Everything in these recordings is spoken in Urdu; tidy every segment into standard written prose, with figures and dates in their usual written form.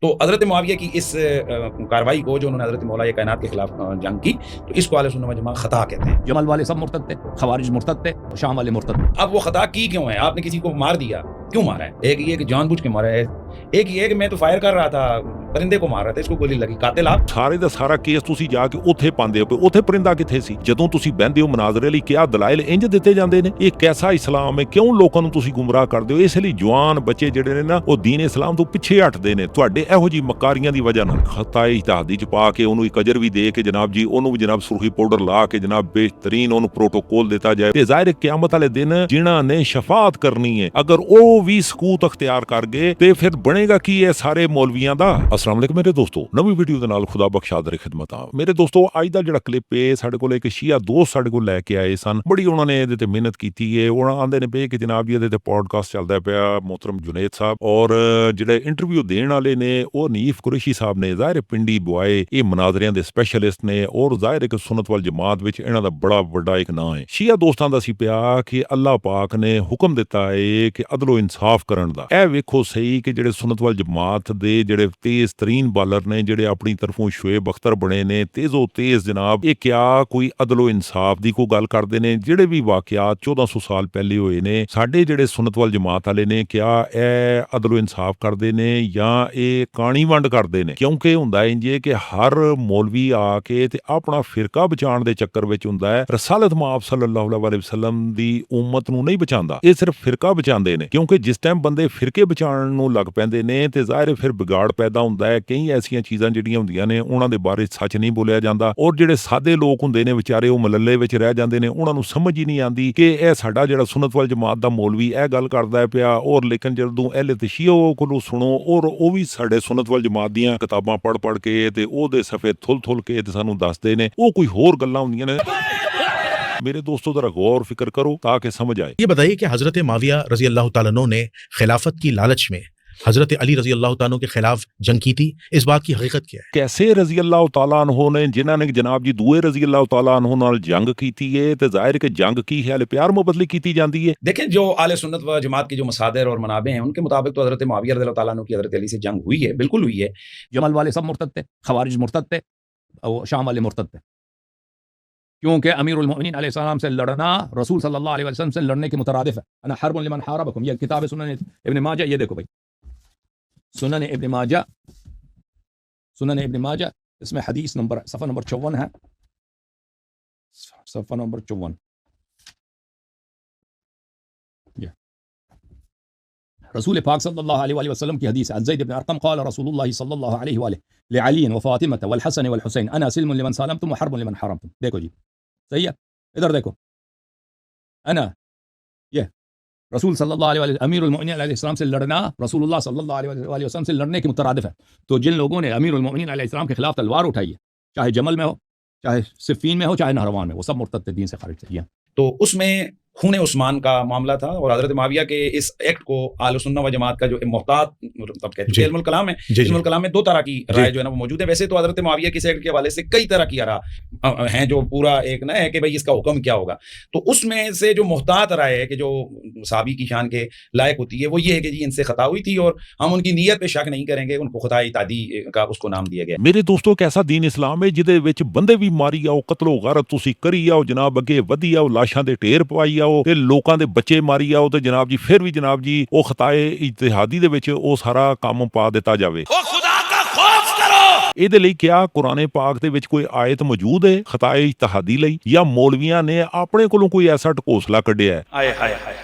تو حضرت معاویہ کی اس کارروائی کو جو انہوں نے حضرت مولا کائنات کے خلاف جنگ کی، تو اس کو اہل سنت و جماعت خطا کہتے ہیں۔ جمل والے سب مرتد تھے، خوارج مرتد تھے، شام والے مرتد تھے۔ اب وہ خطا کی کیوں ہے؟ آپ نے کسی کو مار دیا، کیوں مارا ہے؟ ایک یہ کہ جان بوجھ کے مارا ہے، ایک یہ کہ میں تو فائر کر رہا تھا، پرندے کو مار رہا تھا، اس کو گولی لگی، قاتل آپ۔ سارے دا سارا کیس تسی جا کے اوتھے پاندے ہو، اوتھے پرندہ کتھے سی؟ جدوں تسی بہندے ہو مناظرے لئی کیا دلائل انج دتے جاندے نے؟ یہ کیسا اسلام ہے؟ کیوں لوکاں نوں تسی گمراہ کردے ہو؟ اس لیے جوان بچے جڑے نے نا او دین اسلام تو پیچھے ہٹدے نے تواڈے ایہو جی مکاریاں دی وجہ نال۔ خطائے اجتہادی چ پا کے اونوں ایک اجر بھی دے کے جناب جی اونوں بھی جناب سرخی پاؤڈر لا کے جناب بہترین اونوں پروٹوکول دیتا جائے تے ظاہر قیامت والے دن جنہاں نے شفاعت کرنی ہے اگر او بھی سکوت اختیار کر گئے تے پھر بنے گا کی ہے سارے مولویاں دا۔ السلام علیکم میرے دوستو، نویں ویڈیو دے نال خدا بخشا در خدمت آ میرے دوستو۔ اج دا جڑا کلپ ہے ساڈے کول ایک شیعہ دوست ساڈے کول لے کے آئے سن، بڑی انہوں نے تے محنت کیتی ہے۔ انہاں آندے نے پے کہ جناب جی تے پوڈ کاسٹ چلدا پیا محترم جنید صاحب، اور جڑے انٹرویو دین والے نے او نیف قریشی صاحب نے، ظاہر پنڈی بوائے یہ مناظریاں دے اسپیشلسٹ نے، اور ظاہر ہے کہ سنت وال جماعت وچ انہاں دا بڑا بڑا ایک نام ہے۔ شیعہ دوستاں دا سی پیا کہ اللہ پاک نے حکم دیتا ہے کہ عدل و انصاف کرن دا۔ اے ویکھو صحیح کہ جڑے سنت وال جماعت دے جڑے تیز ترین بالر نے، جڑے اپنی طرفوں شعیب اختر بنے نے تیز و تیز جناب، یہ کیا کوئی عدل و انصاف دی کوئی گل کردے نے؟ جڑے بھی واقعات 1400 سال پہلے ہوئے نے ساڈے جڑے سنت وال جماعت والے نے، کیا اے عدل و انصاف کردے نے یا اے کہانی ونڈ کردے نے؟ کیونکہ ہوندا ہے انجے کہ ہر مولوی آ کے تے اپنا فرقہ بچان دے چکر وچ ہوندا ہے، رسالت مآب صلی اللہ علیہ وسلم دی امت نو نہیں بچاندا، یہ صرف فرقہ بچاندے نے۔ کیونکہ جس ٹائم بندے فرقے بچان نو لگ پیندے نے تے ظاہر پھر بگاڑ پیدا ہوندا ہے۔ کئی ایسیاں چیزاں جڑیاں ہوندیاں نے انہاں دے بارے سچ نہیں بولیا جاندا، اور جڑے سادے لوگ ہوندے نے بیچارے او مللے وچ رہ جاندے نے، انہاں نو سمجھ ہی نہیں آندی کہ اے ساڈا جڑا سنت وال جماعت دا مولوی اے گل کردا ہے پیا، اور لیکن جدوں اہل تشیع کولوں سنو اور او بھی ساڈے سنت وال جماعت دیاں کتاباں پڑھ پڑھ کے تے او دے صفحے تھل تھل کے تے سانوں دسدے نے او کوئی ہور گلاں ہوندیاں نے۔ میرے دوستو ذرا غور فکر کرو تاکہ سمجھ آئے۔ یہ بتائیے کہ حضرت معاویہ رضی اللہ تعالیٰ عنہ نے خلافت کی لالچ میں حضرت علی رضی اللہ تعالیٰ عنہ کے خلاف جنگ کی تھی، اس بات کی حقیقت کیا ہے؟ کیسے رضی اللہ تعالیٰ عنہ نے جنہاں نے جناب جی دوئے رضی اللہ تعالیٰ عنہ نال جنگ کیتی ہے تے ظاہر ہے کہ جنگ کی ہے پیار محبت لئی کیتی جاندی ہے۔ دیکھیں جو اہل سنت و جماعت کی جو مصادر اور منابع ہیں ان کے مطابق تو حضرت معاویہ رضی اللہ تعالیٰ عنہ کی حضرت علی سے جنگ ہوئی ہے، بالکل ہوئی ہے۔ جمل والے سب مرتد تھے، خوارج مرتد تھے، اور شام والے مرتد تھے، کیونکہ امیر المؤمنین علیہ السلام سے لڑنا رسول صلی اللہ علیہ وسلم سے لڑنے کے مترادف ہے۔ انا حرب لمن حاربکم، یہ کتاب ہے سنن ابن ماجہ، یہ دیکھو بھائی سنن ابن ماجہ، سنن ابن ماجہ، اس میں حدیث نمبر صفحہ نمبر 54 ہے، صفحہ نمبر 54 رسول پاک صلی اللہ علیہ وآلہ وسلم کی حدیث ہے۔ زید بن ارقم قال رسول اللہ صلی اللہ علیہ وآلہ لعلی وفاطمہ والحسن والحسین انا سلم لمن سالمتم وحرب لمن حرمتم۔ دیکھو جی صحیح ہے، ادھر دیکھو، انا یہ رسول صلی اللہ علیہ وآلہ امیر المؤمنین علیہ السلام سے لڑنا رسول اللہ صلی اللہ علیہ وآلہ وسلم سے لڑنے کے مترادف ہے۔ تو جن لوگوں نے امیر المؤمنین علیہ السلام کے خلاف تلوار اٹھائی ہے، چاہے جمل میں ہو، چاہے صفین میں ہو، چاہے نہروان میں، وہ سب مرتد تھے، دین سے خارج تھے۔ تو اس میں خون عثمان کا معاملہ تھا، اور حضرت معاویہ کے اس ایکٹ کو اہل سنت و جماعت کا جو محتاط مطلب کہتے ہیں علم الکلام ہے، علم الکلام میں دو طرح کی رائے جو ہے نا وہ موجود ہے۔ ویسے تو حضرت معاویہ کے اس ایکٹ کے حوالے سے کئی طرح کی آراء ہیں جو پورا ایک نہ ہے کہ بھئی اس کا حکم کیا ہوگا، تو اس میں سے جو محتاط رائے ہے کہ جو صحابی کی شان کے لائق ہوتی ہے وہ یہ ہے کہ جی ان سے خطا ہوئی تھی، اور ہم ان کی نیت پہ شک نہیں کریں گے، ان کو خطائے تعدی کا اس کو نام دیا گیا۔ میرے دوستو کیسا دین اسلام ہے جدے وچ بندے بھی ماری آؤ، قتل و غارت تسی کری آؤ، جناب اگے ودی آؤ، لاشاں دے ٹھیر پوائی آؤ تے لوکاں دے بچے ماری آؤ تے جناب جی پھر بھی جناب جی او خطائے اجتہادی دے وچ او سارا کام پا دیتا جاوے۔ یہ لئی کیا قرآن پاک دے وچ کوئی آیت موجود ہے خطائے اجتہادی لئی، یا مولویاں نے اپنے کولوں کوئی ایسا ٹکوسلا کڈیا ہے؟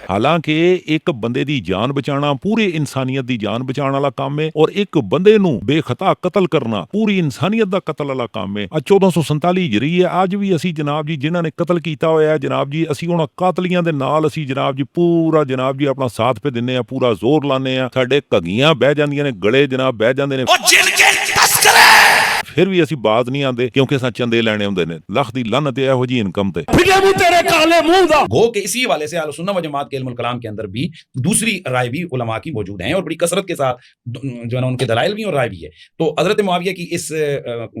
حالانکہ ایک بندے دی جان بچانا پوری انسانیت دی جان بچان والا کام ہے، اور ایک بندے نو بے خطا قتل کرنا پوری انسانیت دا قتل والا کام ہے۔ 1447 ہجری ہے، اج بھی اسی جناب جی جنہاں نے قتل کیتا ہویا ہے جناب جی اسی انہاں قاتلیاں دے نال اسی جناب جی پورا جناب جی اپنا ساتھ پہ دنے ہیں، پورا زور لانے ہیں، ساڈے کگیاں بہ جاندیاں نے، گڑے جناب بہ جاندے نے، پھر بھی اسی باز نہیں آندے کیونکہ اساں چندے لینے ہوندے نے۔ لکھ دی لعنت ہے ہو جی انکم تے۔ گو کہ اسی حوالے سے اہل سنت و جماعت کے علم الکلام کے اندر بھی دوسری رائے بھی علماء کی موجود ہیں، اور بڑی کثرت کے ساتھ جو ہے نا ان کے دلائل بھی اور رائے بھی ہے۔ تو حضرت معاویہ کی اس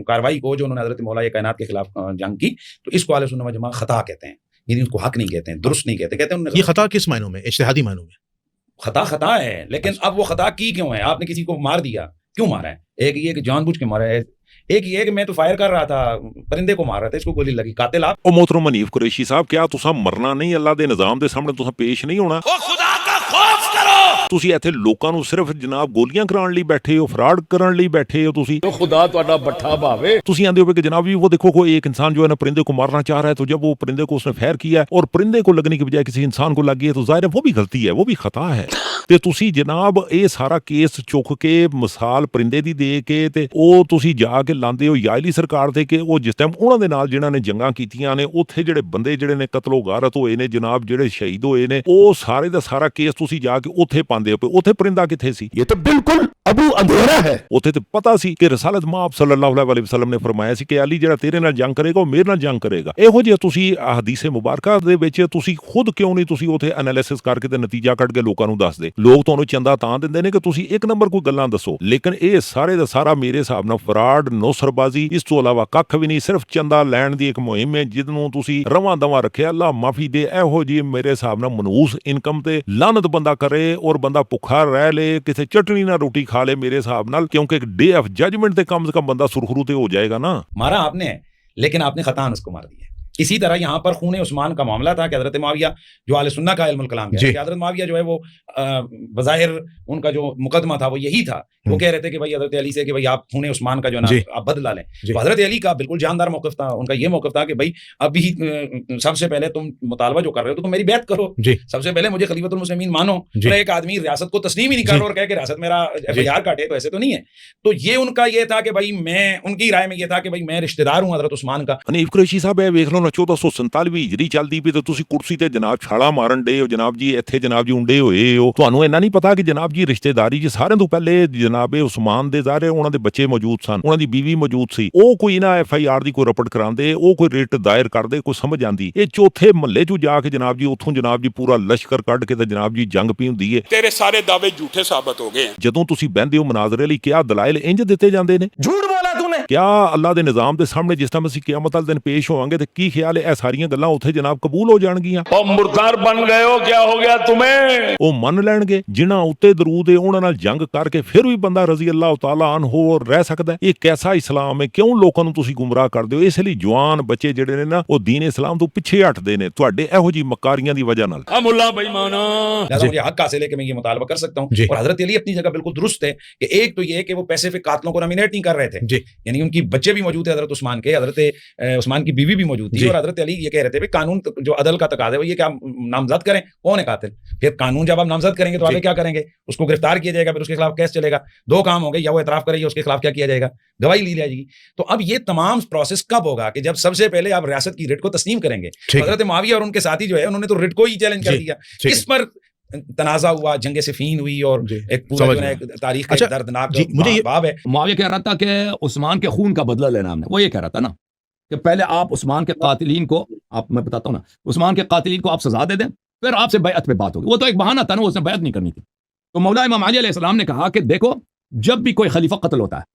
کارروائی کو جو انہوں نے حضرت مولا کائنات کے خلاف جنگ کی، تو اس کو اہل سنت و جماعت خطا کہتے ہیں، یعنی اس کو حق نہیں کہتے ہیں، درست نہیں کہتے، کہتے ہیں یہ خطا کس معنوں میں؟ اجتہادی معنوں میں خطا ہے، لیکن اب وہ خطا کی کیوں ہے؟ آپ نے کسی کو مار دیا، کیوں مارا ہے؟ ایک یہ کہ جان بوجھ کے مارا ہے، ایک یہ کہ میں تو فائر کر رہا تھا، پرندے کو مار رہا تھا، اس کو گولی لگی، قاتل آپ۔ او محترم منیف قریشی صاحب، کیا تساں مرنا نہیں؟ اللہ دے نظام دے سامنے تساں پیش نہیں ہونا؟ خدا کا خوف کرو۔ تسی ایتھے لوکاں نو صرف جناب گولیاں کران لئی بیٹھے ہو، فراڈ کران لئی بیٹھے ہو، تسی خدا تہاڈا بٹھا بھاوے۔ تسی آندے ہو کہ جناب جی وہ دیکھو کوئی ایک انسان جو ہے نا پرندے کو مارنا چاہ رہا ہے، تو جب وہ پرندے کو اس نے فائر کیا ہے اور پرندے کو لگنے کی بجائے کسی انسان کو لگ گئی ہے، تو ظاہر ہے وہ بھی غلطی ہے، وہ بھی خطا ہے۔ تے تسی جناب اے سارا کیس چک کے مثال پرندے دی دے کے تے او تسی جا کے لاندے ہو یا علی سرکار تے کہ او جس ٹائم انہاں دے نال جنہاں نے جنگاں کیتیاں نے اوتھے جڑے بندے جڑے نے قتل و غارت ہوئے نے جناب، جڑے شہید ہوئے نے، او سارے دا سارا کیس تسی جا کے اوتھے پاندے ہو، اوتھے پرندہ کتھے سی؟ یہ تو بالکل ابو اندھیرا ہے۔ اوتھے تے پتہ سی کہ رسالت مآب صلی اللہ علیہ وسلم نے فرمایا سی کہ علی جڑا تیرے نال جنگ کرے گا او میرے نال جنگ کرے گا۔ ایہو جے تسی حدیث مبارکہ دے وچ تسی خود کیوں نہیں تسی اوتھے انالیسس کر کے تے نتیجہ کڈ کے لوکاں نوں دس دے؟ لوگ تانوں چندہ تاں دیندے نے کہ تسی ایک نمبر کوئی گلاں دسو، لیکن اے سارے دا سارا میرے حساب نال فراڈ، نوسر بازی، اس تو علاوہ ککھ بھی نہیں، صرف چندہ لین دی ایک مہم ہے جنوں تسی رواں دواں رکھے۔ اللہ معافی دے، ایہو جی میرے حساب نال منوس انکم تے لعنت بندہ کرے اور بندہ بھکھا رہ لے، کسے چٹنی نہ روٹی کھا لے میرے حساب نال، کیونکہ ڈے آف ججمنٹ تے کم سے کم بندہ سرخرو تے ہو جائے گا نا۔ مارا آپ نے، لیکن آپ نے خطا اس کو مار دیا۔ اسی طرح یہاں پر خون عثمان کا معاملہ تھا کہ حضرت معاویہ جو اہل سنہ کا علم الکلام ہے کہ حضرت معاویہ جو ہے وہ بظاہر ان کا جو مقدمہ تھا وہ یہی تھا، وہ کہہ رہے تھے کہ بھائی حضرت علی سے کہ بھائی آپ خون عثمان کا جو نا آپ بدلہ لیں۔ تو حضرت علی کا بالکل جاندار موقف تھا، ان کا یہ موقف تھا کہ بھائی ابھی سب سے پہلے تم مطالبہ جو کر رہے ہو تو تم میری بیعت کرو، سب سے پہلے مجھے خلیفۃ المسلمین مانو۔ ایک آدمی ریاست کو تسلیم ہی نہیں کر رہا اور کہے کہ ریاست میرا اختیار کاٹے، تو ایسے تو نہیں ہے۔ تو یہ ان کا یہ تھا کہ بھائی میں، ان کی رائے میں یہ تھا کہ بھائی میں رشتہ دار ہوں حضرت عثمان کا۔ حنیف قریشی صاحب اے ویکھ لو نا 1447 ہجری چلدی پئی تے تسی کرسی تے جناب چھالا مارن ڈے ہو جناب جی، ایتھے جناب جی انڈے ہوئے ہو، تانوں اینا نہیں پتا کہ جناب جی رشتہ داری جی سارے تو پہلے جناب عثمان دے ظاہر انہاں دے بچے موجود سن، انہاں دی بیوی موجود سی، او کوئی نہ ایف آئی آر دی کوئی رپورٹ کراندے، او کوئی ریٹ دائر کردے، کوئی سمجھ آندی، اے چوتھے محلے چوں جا کے جناب جی اتھوں جناب جی پورا لشکر کڈ کے تے جناب جی جنگ پی ہوندی ہے۔ تیرے سارے دعوے جھوٹے ثابت ہو گئے ہیں۔ جدوں تسی بہندے ہو مناظرے لئی کیا دلائل انج دتے جاندے نے؟ جھوٹ بولا تو نے۔ کیا اللہ دے نظام دے سامنے جس ٹائم اسی قیامت والے دن پیش ہوواں گے تے کی خیال ہے اے ساریاں گلاں اتھے جناب قبول ہو جان گیاں؟ او مردار بن گئے ہو، کیا ہو گیا تمہیں؟ او من لین گے جنہاں اتے درود ہے انہاں نال جنگ کر کے پھر بھی بندہ رضی اللہ تعالی عنہ رہ سکدا ہے؟ یہ کیسا اسلام ہے؟ کیوں لوکاں نوں تسی گمراہ کردے ہو؟ اس لیے جوان بچے جڑے نے نا وہ دین اسلام تو پیچھے ہٹدے نے تواڈے ایہو جی مکاریاں دی وجہ نال۔ ہم اللہ بے ایمانا، لہٰذا مجھے حق حاصل ہے کہ میں یہ مطالبہ کر سکتا ہوں۔ اور حضرت علی اپنی جگہ بالکل درست ہے کہ ایک تو یہ کہ وہ پیسیفک قاتلوں کو نامینیٹ نہیں کر رہے تھے، یعنی ان کی بچے بھی موجود تھے حضرت عثمان کے، حضرت عثمان کی بیوی بھی موجود تھی، اور حضرت علی یہ کہہ رہے تھے قانون جو عدل کا تقاضا ہے وہ یہ کہ آپ نامزد کریں کون ہے قاتل، پھر قانون جب آپ نامزد کریں گے تو آگے کیا کریں گے؟ اس کو گرفتار کیا جائے گا، پھر اس کے خلاف کیس چلے گا، دو کام ہو گئے، یا وہ اعتراف کرے یا اس کے خلاف کیا کیا جائے گا؟ گواہی لی جائے گی۔ تو اب یہ تمام پروسیس کب ہوگا؟ کہ جب سب سے پہلے آپ ریاست کی ریٹ کو تسلیم کریں گے۔ حضرت معاویہ اور ان کے ساتھی جو ہے انہوں نے تو ریٹ کو ہی چیلنج کر دیا، اس پر تنازع ہوا، جنگ صفین ہوئی، اور ایک پورا جو ہے تاریخ کا دردناک باب ہے۔ معاویہ کہہ رہا تھا کہ عثمان کے خون کا بدلہ لینا ہم نے، وہ یہ کہہ رہا تھا نا کہ پہلے آپ عثمان کے قاتلین کو، آپ میں بتاتا ہوں نا، عثمان کے قاتلین کو آپ سزا دے دیں، پھر آپ سے بیعت پہ بات ہوگی۔ وہ تو ایک بہانہ تھا نا، اس نے بیعت نہیں کرنی تھی۔ تو مولا امام علی علیہ السلام نے کہا کہ دیکھو جب بھی کوئی خلیفہ قتل ہوتا ہے،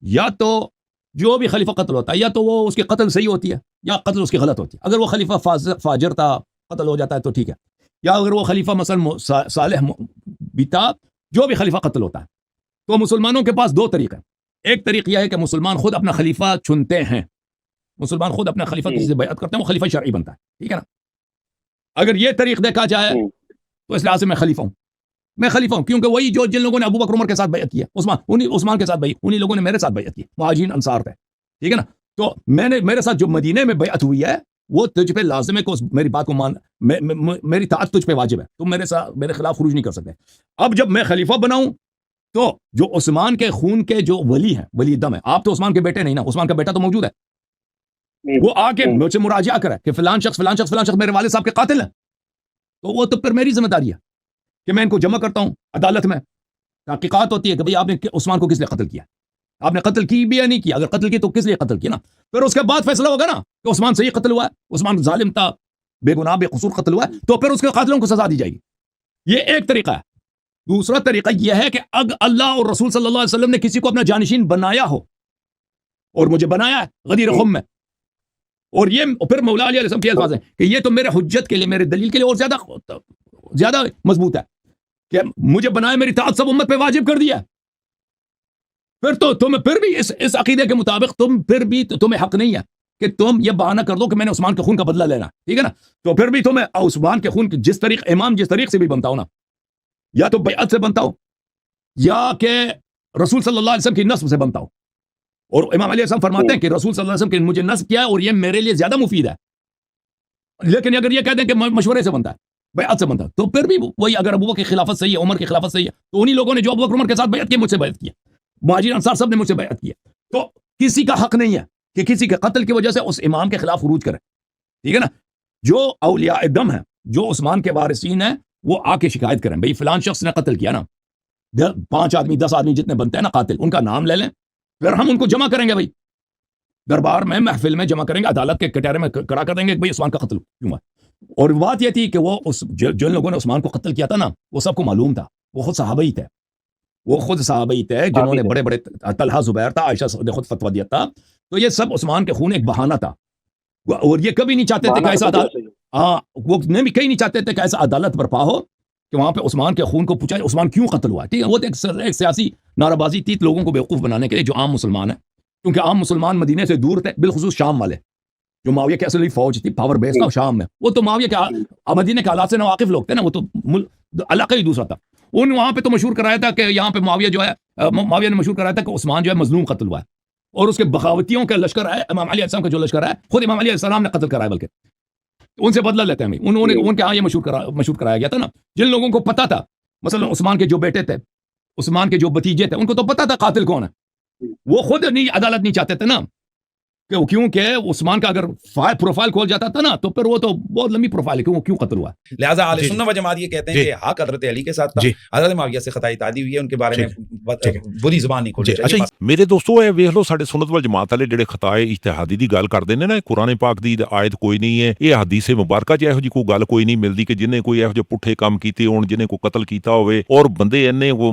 یا تو جو بھی خلیفہ قتل ہوتا ہے یا تو وہ اس کی قتل صحیح ہوتی ہے یا قتل اس کی غلط ہوتی ہے۔ اگر وہ خلیفہ فاجر تھا، قتل ہو جاتا ہے تو ٹھیک ہے، یا اگر وہ خلیفہ مثلا صالح بھی تھا، جو بھی خلیفہ قتل ہوتا ہے، تو مسلمانوں کے پاس دو طریقے ہیں۔ ایک طریقہ یہ ہے کہ مسلمان خود اپنا خلیفہ چنتے ہیں، مسلمان خود اپنا خلیفہ کسی سے بیعت کرتے ہیں، وہ خلیفہ شرعی بنتا ہے، ٹھیک ہے نا۔ اگر یہ طریق دیکھا جائے تو اس لحاظ سے میں خلیفہ ہوں، میں خلیفہ ہوں، کیونکہ وہی جو جن لوگوں نے ابو بکر عمر کے ساتھ بیعت کیا، عثمان کے ساتھ بیعت، انہی لوگوں نے میرے ساتھ بیعت کی، مہاجرین انصار تھے، ٹھیک ہے نا۔ تو میرے ساتھ جو مدینے میں بیعت ہوئی ہے وہ تجھ پہ لازم ہے کہ میری بات کو مان، میری طاعت تجھ پہ واجب ہے، تم میرے خلاف خروج نہیں کر سکتے۔ اب جب میں خلیفہ بناؤں تو جو عثمان کے خون کے جو ولی ہیں، ولی دم ہے، آپ تو عثمان کے بیٹے نہیں نا، عثمان کا بیٹا تو موجود ہے، وہ آ کے مجھ سے مراجعہ کرے کہ فلان شخص میرے والد صاحب کے قاتل ہیں، تو وہ تو پھر میری ذمہ داری ہے کہ میں ان کو جمع کرتا ہوں عدالت میں، تحقیقات ہوتی ہے کہ بھئی آپ نے عثمان کو کس لیے قتل کیا، آپ نے قتل کی بھی یا نہیں کیا، اگر قتل کی تو کس لیے قتل کیا نا، پھر اس کے بعد فیصلہ ہوگا نا کہ عثمان صحیح قتل ہوا ہے، عثمان ظالم تھا، بے گناہ بے قصور قتل ہوا ہے، تو پھر اس کے قاتلوں کو سزا دی جائے گی۔ یہ ایک طریقہ ہے۔ دوسرا طریقہ یہ ہے کہ اگر اللہ اور رسول صلی اللہ علیہ وسلم نے کسی کو اپنا جانشین بنایا ہو، اور مجھے بنایا ہے غدیر خم میں، اور یہ پھر مولا علی علیہ السلام کے الفاظ ہیں کہ یہ تو میرے حجت کے لیے، میرے دلیل کے لیے اور زیادہ مضبوط ہے کہ مجھے بنایا، میری طاعت سب امت پہ واجب کر دیا، پھر تو تمہیں پھر بھی اس عقیدے کے مطابق تمہیں حق نہیں ہے کہ تم یہ بہانہ کر دو کہ میں نے عثمان کے خون کا بدلہ لینا، ٹھیک ہے نا؟ تو پھر بھی تمہیں عثمان کے خون امام جس طریق سے بھی بنتا ہو نا، یا تو بیعت سے بنتا ہو یا کہ رسول صلی اللہ علیہ وسلم کی نسب سے بنتا ہو. اور امام علیہ السلام فرماتے ہیں کہ رسول صلی اللہ علیہ وسلم کی مجھے نسب کیا ہے اور یہ میرے لیے زیادہ مفید ہے. لیکن اگر یہ کہہ دیں کہ مشورے سے بنتا ہے، بیعت سے بنتا ہے، تو پھر بھی وہی اگر ابو بکر کی خلافت صحیح ہے، عمر کی خلافت صحیح ہے، تو انہی لوگوں نے جو ابو بکر عمر کے ساتھ بیعت کی مجھ سے بیعت کی، مہاجرین انصار سب نے مجھ سے بیعت کی. تو کسی کا حق نہیں ہے کہ کسی کے قتل کی وجہ سے اس امام کے خلاف خروج کرے، ٹھیک ہے نا؟ جو اولیاء دم ہیں، جو عثمان کے وارثین ہیں، وہ آ کے شکایت کریں بھئی فلان شخص نے قتل کیا نا، 5 آدمی 10 آدمی جتنے بنتے ہیں نا قاتل، ان کا نام لے لیں، پھر ہم ان کو جمع کریں گے بھئی دربار میں، محفل میں جمع کریں گے، عدالت کے کٹہرے میں کھڑا کر دیں گے کہ بھئی عثمان کا قتل کیوں ہوا. اور بات یہ تھی کہ وہ جن لوگوں نے عثمان کو قتل کیا تھا نا، وہ سب کو معلوم تھا، وہ خود صحابہ ہی تھے، جنہوں نے بڑے طلحہ زبیر تھا، عائشہ نے خود فتویٰ دیا تھا. تو یہ سب عثمان کے خون ایک بہانہ تھا، اور یہ کبھی نہیں چاہتے تھے کہ ایسا وہ کہیں نہیں چاہتے تھے کہ ایسا عدالت برپا ہو کہ وہاں پہ عثمان کے خون کو پوچھا عثمان کیوں قتل ہوا. ٹھیک ہے، وہ ایک سیاسی نعرہ بازی تھی لوگوں کو بیوقوف بنانے کے لیے جو عام مسلمان ہیں، کیونکہ عام مسلمان مدینے سے دور تھے، بالخصوص شام والے جو معاویہ کی اصلی فوج تھی، پاور بیس تھا شام میں، وہ تو معاویہ کے مدینے کے حالات سے ناواقف لوگ تھے نا، وہ تو علاقہ ہی دوسرا تھا. وہاں پہ تو مشہور کرایا تھا کہ یہاں پہ معاویہ نے مشہور کرایا تھا کہ عثمان جو ہے مظلوم قتل ہوا ہے، اور اس کے بغاوتیوں کا لشکر ہے، امام علیہ السلام کا جو لشکر ہے، خود امام علیہ السلام نے قتل کرایا، بلکہ ان سے بدلہ لیتے ہیں. ان کے ہاں یہ مشہور کرایا گیا تھا نا. جن لوگوں کو پتا تھا، مثلا عثمان کے جو بیٹے تھے، عثمان کے جو بتیجے تھے، ان کو تو پتا تھا قاتل کون ہے، وہ خود نہیں عدالت نہیں چاہتے تھے نا، کیونکہ عثمان کا اگر پروفائل کھول جاتا تھا نا، تو پھر وہ تو بہت لمبی پروفائل ہے کہ وہ کیوں قتل ہوا. لہٰذا اہل سنت و جماعت یہ کہتے ہیں کہ حق حضرت علی کے ساتھ تھا، حضرت معاویہ سے خطائی تعدی ہوئی ہے، ان کے بارے میں بری زبان نہیں کھولنی چاہیے. میرے دوستو ਇਹ ਵੇਖ ਲਓ ਸਾਡੇ ਸੁਨਨਤ ਵਲ ਜਮਾਤ ਵਾਲੇ ਜਿਹੜੇ ਖਤਾਏ ਇਜਤਿਹਾਦੀ ਦੀ ਗੱਲ ਕਰਦੇ ਨੇ ਨਾ, ਕੁਰਾਨ ਪਾਕ ਦੀ ਆਇਤ ਕੋਈ ਨਹੀਂ ਹੈ, ਇਹ ਹਦੀਸੇ ਮੁਬਾਰਕਾ 'ਚ ਇਹੋ ਜਿਹੀ ਕੋਈ ਗੱਲ ਕੋਈ ਨਹੀਂ ਮਿਲਦੀ ਕਿ ਜਿਹਨੇ ਕੋਈ ਇਹੋ ਜਿਹੇ ਪੁੱਠੇ ਕੰਮ ਕੀਤੇ ਹੋਣ, ਜਿਹਨੇ ਕੋਈ ਕਤਲ ਕੀਤਾ ਹੋਵੇ ਔਰ ਬੰਦੇ ਇੰਨੇ ਉਹ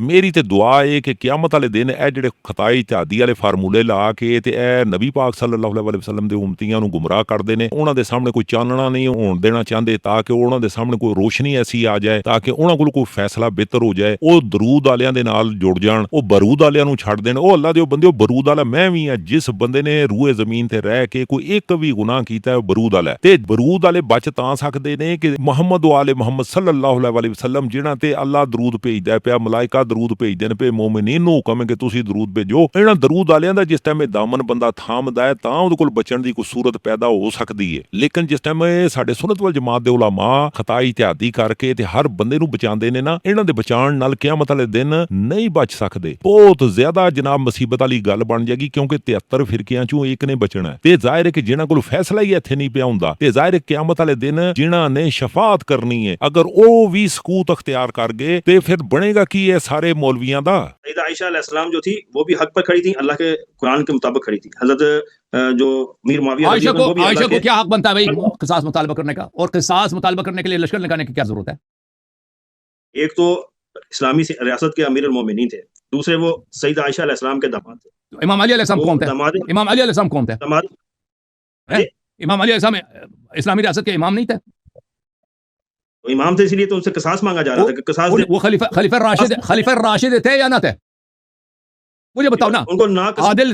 ਮੇਰੀ ਤੇ ਦੁਆ ਹੈ ਕਿ ਕਿਆਮਤ ਵਾਲੇ ਦਿਨ ਇਹ ਜਿਹੜੇ ਖਤਾਏ ਇਜਤਿਹਾਦੀ ਵਾਲੇ ਫਾਰਮੂਲੇ ਲਾ ਕੇ ਤੇ ਇਹ ਨਬੀ ਪਾਕ ਸੱਲੱਲਾਹੁ ਅਲੈਹਿ ਵਸੱਲਮ ਦੇ ਉਮਤੀਆਂ ਨੂੰ ਗੁੰਮਰਾਹ ਕਰਦੇ ਨੇ, ਉਹਨਾਂ ਦੇ ਸਾਹਮਣੇ ਕੋਈ ਚਾਨਣਾ ਨਹੀਂ ਹੋਣ ਦੇਣਾ ਚਾਹੁੰਦੇ ਤਾਂ ਕਿ ਉਹਨਾਂ ਦੇ ਸਾਹਮਣੇ ਕੋਈ ਰੋਸ਼ਨੀ ਐਸੀ ਆ ਜਾਏ ਤਾਂ ਕਿ ਉਹਨਾਂ ਕੋਲ ਕੋਈ ਫੈਸਲਾ ਬਿਹਤਰ ਹੋ ਜਾਏ, ਉਹ ਦਰੂਦ ਵਾਲਿਆਂ ਦੇ ਨਾਲ ਜੁੜ ਜਾਣ, ਉਹ ਬਰੂਦ ਵਾਲਿਆਂ ਨੂੰ ਛੱਡ ਦੇਣ. ਉਹ ਅੱਲਾ ਦੇ ਬੰਦੇ, ਉਹ ਬਰੂਦ ਵਾਲਾ ਮੈਂ ਵੀ ਆ, ਜਿਸ ਬੰਦੇ ਨੇ ਰੂਏ ਜ਼ਮੀਨ ਤੇ ਰਹਿ ਕੇ ਕੋਈ ਇੱਕ ਵੀ ਗੁਨਾਹ ਕੀਤਾ ਉਹ ਬਰੂਦ ਵਾਲਾ, ਤੇ ਬਰੂਦ ਵਾਲੇ ਬਚ ਤਾਂ ਸਕਦੇ ਨੇ ਕਿ ਮੁਹੰਮਦ ਵਾਲੇ ਮੁਹੰਮਦ ਸੱਲੱਲਾਹੁ ਅਲੈਹਿ ਵਸੱਲਮ ਜਿਹਨਾਂ ਤੇ ਅੱਲਾ ਦਰੂਦ ਭੇਜਦਾ ਪਿਆ, ਮਲਾਇਕਾ ਦਰੂਦ ਭੇਜਦੇ ਨੇ ਪਏ, ਮੂਮਿਨੀਨ ਨੂੰ ਹੁਕਮ ਹੈ ਕਿ ਤੁਸੀਂ ਦਰੂਦ ਭੇਜੋ. ਇਹਨਾਂ ਦਰੂਦ ਵਾਲਿਆਂ ਦਾ ਜਿਸ ਟਾਈਮ ਇਹ ਦਾਮਨ ਬੰਦਾ ਥਾਮਦਾ ਹੈ ਤਾਂ ਉਹਦੇ ਕੋਲ ਬਚਣ ਦੀ ਕੋਈ ਸੂਰਤ ਪੈਦਾ ਹੋ ਸਕਦੀ ਹੈ. ਲੇਕਿਨ ਜਿਸ ਟਾਈਮ ਇਹ ਸਾਡੇ ਸੁਨਨਤ ਵਲ ਜਮਾਤ ਦੇ ਉਲਾਮਾ ਖਤਾ ਇਜਤਿਹਾਦੀ ਕਰਕੇ ਤੇ ਹਰ ਬੰਦੇ ਨੂੰ ਬਚਾਉਂਦੇ ਨੇ ਨਾ, ਇਹਨਾਂ ਦੇ ਬਚਾਉਣ ਨਾਲ ਕਿਆਮਤ ਵਾਲੇ ਦਿਨ ਨਹੀਂ ਬਚ ਸਕਦੇ. ਬਹੁਤ ਜ਼ਿਆਦਾ ਜਨਾਬ ਮੁਸੀਬਤ ਵਾਲੀ ਗੱਲ ਬਣ ਜਾਏਗੀ, ਕਿਉਂਕਿ 73 ਫਿਰਕਿਆਂ ਚੋਂ ਇੱਕ ਨੇ ਬਚਣਾ ਤੇ ਜ਼ਾਹਿਰ ਹੈ ਕਿ ਜਿਹਨਾਂ ਕੋਲ ਫੈਸਲਾ ਹੀ ਇੱਥੇ ਨਹੀਂ ਪਿਆ ਹੁੰਦਾ, ਤੇ ਜ਼ਾਹਿਰ ਹੈ ਕਿਆਮਤ ਵਾਲੇ ਦਿਨ ਜਿਨ੍ਹਾਂ ਨੇ ਸ਼ਫਾਅਤ ਕਰਨੀ ਹੈ ਅਗਰ ਉਹ ਵੀ ਸਕੂਤ ਅਖਤਿਆਰ ਕਰ ਗਏ ਤੇ ਫਿਰ ਬਣੇਗਾ ਕੀ ਇਹ ਸਾਰੇ ਮੌਲਵੀਆਂ ਦਾ. سیدہ عائشہ علیہ السلام جو تھی وہ بھی حق پر کھڑی تھی، اللہ کے قرآن کے مطابق کھڑی تھی. حضرت جو میر معاویہ عائشہ کو کیا حق بنتا ہے بھائی قصاص مطالبہ کرنے کا؟ اور قصاص مطالبہ کرنے کے لیے لشکر لگانے کی کیا ضرورت ہے؟ ایک تو اسلامی ریاست کے امیر المومنین تھے، دوسرے وہ سیدہ عائشہ علیہ السلام کے داماد تھے. امام علی علیہ السلام کون تھے؟ امام علی علیہ السلام کون تھے؟ امام علی علیہ السلام اسلامی ریاست کے امام نہیں تھے؟ امام تھے، اس لیے تو ان سے قصاص مانگا جا رہا تھا کہ قصاص دے. وہ خلیفہ راشد تھے یا نہ تھے؟ مجھے بتاؤ نا. ان کو نہ عادل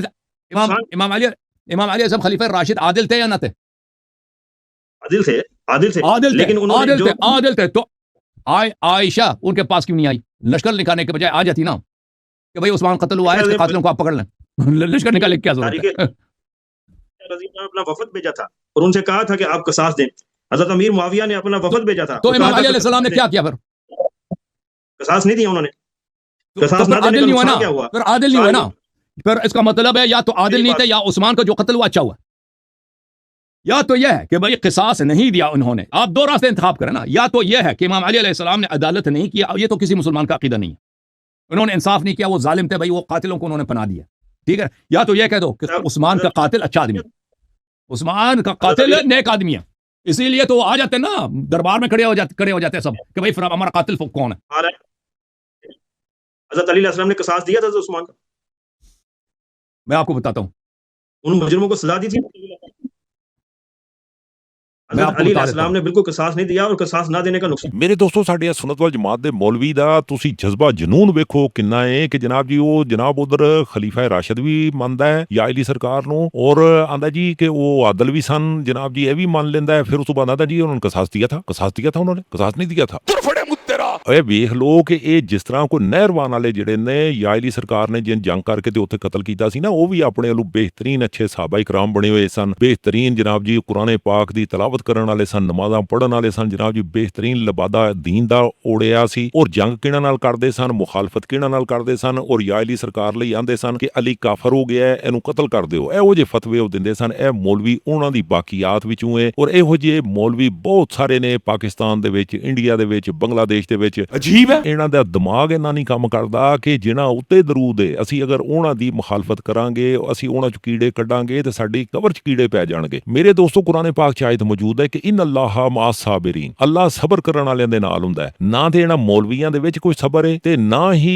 امام علی السلام خلیفہ راشد عادل تھے یا نہ تھے؟ عادل تھے لیکن عادل تھے. تو عائشہ ان کے پاس کیوں نہیں آئی؟ لشکر نکالنے کے بجائے آ جاتی نا کہ بھائی عثمان قتل ہوا ہے، اس کے قاتلوں کو آپ پکڑ لیں. لشکر نکالنے کی کیا ضرورت ہے؟ اپنا وفد بھیجا تھا اور ان سے کہا تھا کہ آپ قصاص دیں. حضرت امیر معاویہ نے اپنا وفد بھیجا تھا تو امام علی علیہ السلام نے کیا کیا؟ پھر قصاص نہیں دیا انہوں نے. عادل نہیں ہوا نا، پھر عادل نہیں ہوا نا. پھر اس کا مطلب ہے یا تو عادل نہیں تھے یا عثمان کا جو قتل ہوا اچھا ہوا، یا تو یہ ہے کہ بھائی قصاص نہیں دیا انہوں نے. آپ دو راستے انتخاب کریں نا، یا تو یہ ہے کہ امام علی علیہ السلام نے عدالت نہیں کیا، یہ تو کسی مسلمان کا عقیدہ نہیں ہے، انہوں نے انصاف نہیں کیا، وہ ظالم تھے بھائی، وہ قاتلوں کو انہوں نے پناہ دیا، ٹھیک ہے. یا تو یہ کہہ دو کہ عثمان کا قاتل اچھا آدمی ہے، عثمان کا قاتل نیک آدمی ہے، اسی لیے تو آ جاتے ہیں نا دربار میں کھڑے ہو جاتے ہیں سب کہ بھائی ہمارا قاتل کون ہے. حضرت علی علیہ السلام نے قصاص دیا تھا عثمان کا. میں آپ کو بتاتا ہوں، ان مجرموں کو سزا دی تھی. میں آپ حضرت کو علی بتا علیہ دیتا السلام ہوں نے بالکل قصاص نہیں دیا اور قصاص نہ دینے کا نقصان. ਮੇਰੇ ਦੋਸਤੋ ਸਾਡੇ ਸੁਨਨਤ ਵਲ ਜਮਾਤ ਦੇ ਮੌਲਵੀ ਦਾ ਤੁਸੀਂ ਜਜ਼ਬਾ ਜਨੂਨ ਵੇਖੋ ਕਿੰਨਾ ਹੈ ਕਿ ਜਨਾਬ ਜੀ ਉਹ ਜਨਾਬ ਉਧਰ ਖਲੀਫਾ ਰਾਸ਼ਦ ਵੀ ਮੰਨਦਾ ਹੈ ਜਾਂ ਅਲੀ ਸਰਕਾਰ ਨੂੰ ਔਰ ਆਂਦਾ ਜੀ ਕਿ ਉਹ ਆਦਲ ਵੀ ਸਨ ਜਨਾਬ ਜੀ ਇਹ ਵੀ ਮੰਨ ਲੈਂਦਾ ਹੈ ਫਿਰ ਉਸ ਤੋਂ ਬਾਅਦ ਆਂਦਾ ਜੀ ਉਹਨਾਂ ਨੇ ਕਸਾਸ ਦਿਆ ਥਾ ਉਹਨਾਂ ਨੇ ਕਸਾਸ ਨਹੀਂ ਦਿਆ ਥਾ ਇਹ ਵੇਖ ਲੋ ਕਿ ਇਹ ਜਿਸ ਤਰ੍ਹਾਂ ਕੋਈ ਨਹਿਰਵਾਨ ਵਾਲੇ ਜਿਹੜੇ ਨੇ ਜਾਂ ਅਲੀ ਸਰਕਾਰ ਨੇ ਜਿਨ ਜੰਗ ਕਰਕੇ ਤੇ ਉੱਥੇ ਕਤਲ ਕੀਤਾ ਸੀ ਨਾ ਉਹ ਵੀ ਆਪਣੇ ਵੱਲੋਂ ਬਿਹਤਰੀਨ ਅੱਛੇ ਸਾਹਬਾ ਇਕਰਾਮ ਬਣੇ ਹੋਏ ਸਨ ਬਿਹਤਰੀਨ ਜਨਾਬ ਜੀ ਕੁਰਾਨ ਪਾਕ ਦੀ ਤਲਾਵਤ ਕਰਨ ਵਾਲੇ ਸਨ ਨਮਾਜ਼ਾਂ ਪੜ੍ਹਨ ਵਾਲੇ ਸਨ ਜਨਾਬ ਜੀ ਬਿਹਤਰੀਨ ਲਬਾਦਾ ਦੀਨ ਦਾ ਓੜਿਆ ਸੀ ਔਰ ਜੰਗ ਕਿਹਨਾਂ ਨਾਲ ਕਰਦੇ ਸਨ ਮੁਖਾਲਫਤ ਕਿਹਨਾਂ ਨਾਲ ਕਰਦੇ ਸਨ ਔਰ ਜਾਂ ਅਲੀ ਸਰਕਾਰ ਲਈ ਆਂਦੇ ਸਨ ਕਿ ਅਲੀ ਕਾਫਰ ਹੋ ਗਿਆ ਇਹਨੂੰ ਕਤਲ ਕਰ ਦਿਓ ਇਹੋ ਜਿਹੇ ਫਤਵੇ ਉਹ ਦਿੰਦੇ ਸਨ ਇਹ ਮੌਲਵੀ ਉਹਨਾਂ ਦੀ ਬਾਕੀਆਤ ਵਿੱਚੋਂ ਹੈ ਔਰ ਇਹੋ ਜਿਹੇ ਮੌਲਵੀ ਬਹੁਤ ਸਾਰੇ ਨੇ ਪਾਕਿਸਤਾਨ ਦੇ ਵਿੱਚ ਇੰਡੀਆ ਦੇ ਵਿੱਚ ਬੰਗਲਾਦੇਸ਼ ਦੇ ਵਿੱਚ ਅਜੀਬ ਹੈ ਇਹਨਾਂ ਦਾ ਦਿਮਾਗ ਇਹਨਾਂ ਨਹੀਂ ਕੰਮ ਕਰਦਾ ਕਿ ਜਿਨ੍ਹਾਂ ਉੱਤੇ ਦਰੂਦ ਹੈ ਅਸੀਂ ਅਗਰ ਉਹਨਾਂ ਦੀ ਮੁਖਾਲਫਤ ਕਰਾਂਗੇ ਅਸੀਂ ਉਹਨਾਂ ਚ ਕੀੜੇ ਕੱਢਾਂਗੇ ਤੇ ਸਾਡੀ ਕਬਰ ਚ ਕੀੜੇ ਪੈ ਜਾਣਗੇ ਮੇਰੇ ਦੋਸਤੋ ਕੁਰਾਨ ਪਾਕ ਚ ਆਇਤ ਮੌਜੂਦ ਹੈ ਕਿ ਇਨ ਅੱਲਾਹ ਮਾ ਸਾਬਰੀਨ ਅੱਲਾਹ ਸਬਰ ਕਰਨ ਵਾਲਿਆਂ ਦੇ ਨਾਲ ਹੁੰਦਾ ਹੈ ਨਾ ਤੇ ਇਹਨਾਂ ਮੌਲਵੀਆਂ ਦੇ ਵਿੱਚ ਕੋਈ ਸਬਰ ਹੈ ਤੇ ਨਾ ਹੀ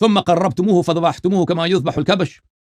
ثم قربتموه فذبحتموه كما يذبح الكبش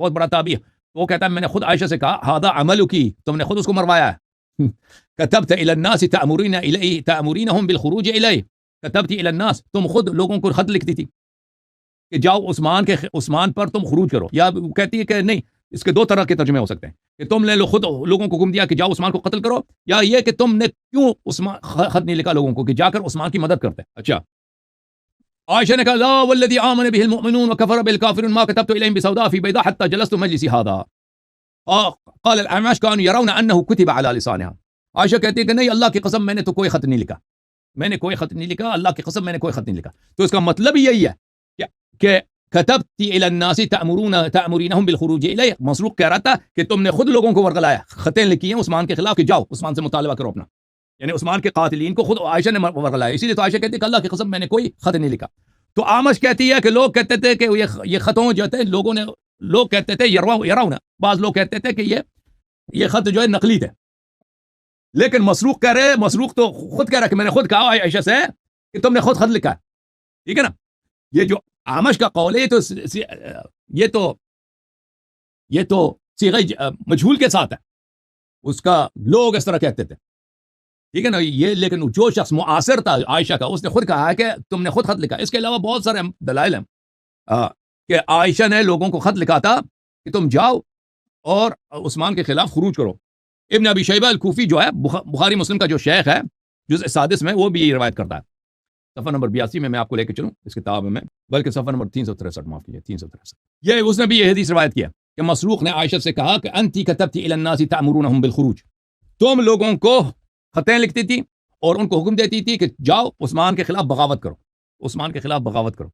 بہت بڑا تابعی ہے. وہ کہتا ہے میں نے خود عائشہ سے کہا ہذا عملکی، تم نے خود اس کو مروایا ہے. کتبت الی الناس تأمرین الیہ تأمرینہم بالخروج الیہ، کتبت الی الناس، تم خود لوگوں کو خط لکھتی تھی کہ جاؤ عثمان پر تم خروج کرو. یا کہتی ہے کہ نہیں، اس کے دو طرح کے ترجمے ہو سکتے ہیں کہ تم نے خود لوگوں کو حکم دیا کہ جاؤ عثمان کو قتل کرو، یا یہ کہ تم نے کیوں عثمان خط نہیں لکھا لوگوں کو کہ جا کر عثمان کی مدد کرتے. اچھا، عائشہ نے کہا لا والذی آمن به المؤمنون وکفر بالکافرون ما كتبت الیہم بسوداء فی بیضاء حتى جلست مجلسی هذا. قال الاعمش كانوا يرون انه كتب على لسانها. عائشہ کہتی ہے کہ نہیں، اللہ کی قسم میں نے تو کوئی خط نہیں لکھا، میں نے کوئی خط نہیں لکھا، اللہ کی قسم میں نے کوئی خط نہیں لکھا. تو اس کا مطلب یہی ہے کہ کتبت الی الناس تأمرونہم بالخروج الیہ. مسروق کہہ رہا تھا کہ تم نے خود لوگوں کو ورغلایا، خطیں لکھی ہیں عثمان کے خلاف کہ جاؤ عثمان سے مطالبہ کرو اپنا، یعنی عثمان کے قاتلین کو خود عائشہ نے ورغلایا. اسی لیے تو عائشہ کہتی ہے کہ اللہ کی قسم میں نے کوئی خط نہیں لکھا. تو آمش کہتی ہے کہ لوگ کہتے تھے کہ یہ خطوں جو تھے لوگ کہتے تھے یراؤنا، بعض لوگ کہتے تھے کہ یہ خط جو ہے نقلی تھے. لیکن مسروق کہہ رہے، مسروق تو خود کہہ رہا کہ میں نے خود کہا عائشہ سے کہ تم نے خود خط لکھا ہے. ٹھیک ہے نا. یہ جو آمش کا قول ہے یہ تو صیغہ مجہول کے ساتھ ہے، اس کا لوگ اس طرح کہتے تھے. ٹھیک ہے نا. یہ لیکن جو شخص معاصر تھا عائشہ کا، اس نے خود کہا ہے کہ تم نے خود خط لکھا. اس کے علاوہ بہت سارے دلائل ہیں کہ عائشہ نے لوگوں کو خط لکھا تھا کہ تم جاؤ اور عثمان کے خلاف خروج کرو. ابن ابی شیبہ الکوفی جو ہے بخاری مسلم کا جو شیخ ہے جزء 6 میں، وہ بھی یہ روایت کرتا ہے. صفحہ نمبر 82 میں آپ کو لے کے چلوں اس کتاب میں، بلکہ صفحہ نمبر 363، معاف کیجیے 363. یہ اس نے بھی یہ حدیث روایت کیا کہ مسروق نے عائشہ سے کہا کہ انتی کتبتی الی الناس تأمرونہم بالخروج، تم لوگوں کو خطیں لکھتی تھی اور ان کو حکم دیتی تھی کہ جاؤ عثمان کے خلاف بغاوت کرو، عثمان کے خلاف بغاوت کرو.